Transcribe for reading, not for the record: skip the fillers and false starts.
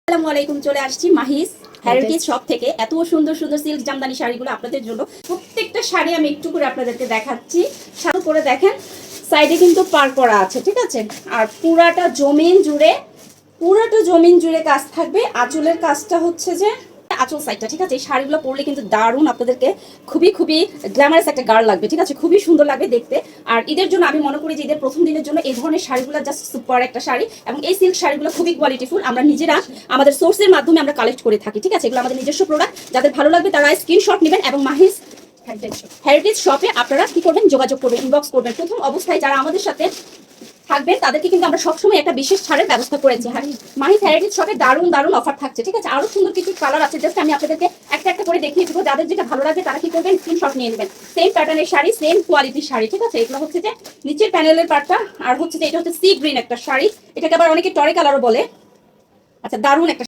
আসসালামু আলাইকুম, চলে আসছি মাহিস হেরিটেজ শপ থেকে। এত সুন্দর সুন্দর সিল্ক জামদানি শাড়িগুলো আপনাদের জন্য। প্রত্যেকটা শাড়ি আমি একটু করে আপনাদেরকে দেখাচ্ছি। সাথে করে দেখেন সাইডে কিন্তু পার করা আছে, ঠিক আছে। আর পুরাটা জমিন জুড়ে কাজ থাকবে। আঁচলের কাজটা হচ্ছে যে আঁচল সাইডটা, ঠিক আছে। এই শাড়িগুলো পরলে কিন্তু দারুণ, আপনাদেরকে খুবই খুবই গ্ল্যামারাস একটা গার্ল লাগবে, ঠিক আছে। খুবই সুন্দর লাগবে দেখতে। আর ঈদের জন্য আমি মনে করি যে ঈদের প্রথম দিনের জন্য এই ধরনের শাড়িগুলো জাস্ট সুপার একটা শাড়ি। এবং এই সিল্ক শাড়িগুলো খুবই কোয়ালিটিফুল। আমরা নিজেরা আমাদের সোর্সের মাধ্যমে আমরা কালেক্ট করে থাকি, ঠিক আছে। এগুলো আমাদের নিজস্ব প্রোডাক্ট। যাদের ভালো লাগবে তারা স্ক্রিনশট নেবেন এবং মাহিস হেরিটেজ শপে আপনারা কি করবেন, যোগাযোগ করবেন, ইনবক্স করবেন। প্রথম অবস্থায় যারা আমাদের সাথে থাকবেন তাদেরকে কিন্তু আমরা সবসময় একটা বিশেষ ছাড়ের ব্যবস্থা করেছি। হ্যাঁ, মাহিস হেরিটেজ শপে দারুণ দারুণ অফার থাকছে, ঠিক আছে। আরো সুন্দর কিছু কালার আছে, জাস্ট আমি আপনাদেরকে একটা একটা করে দেখিয়ে দেবো। যাদের যেটা ভালো লাগে তারা কি করবেন, স্ক্রিনশট নিয়ে নেবেন। সেম প্যাটার্নের শাড়ি, সেম কোয়ালিটির শাড়ি, ঠিক আছে। এগুলো হচ্ছে যে নিচের প্যানেলের পার্টটা, আর হচ্ছে যে এটা হচ্ছে সি গ্রিন একটা শাড়ি। এটাকে আবার অনেকে টরে কালারও বলে। আচ্ছা, দারুণ একটা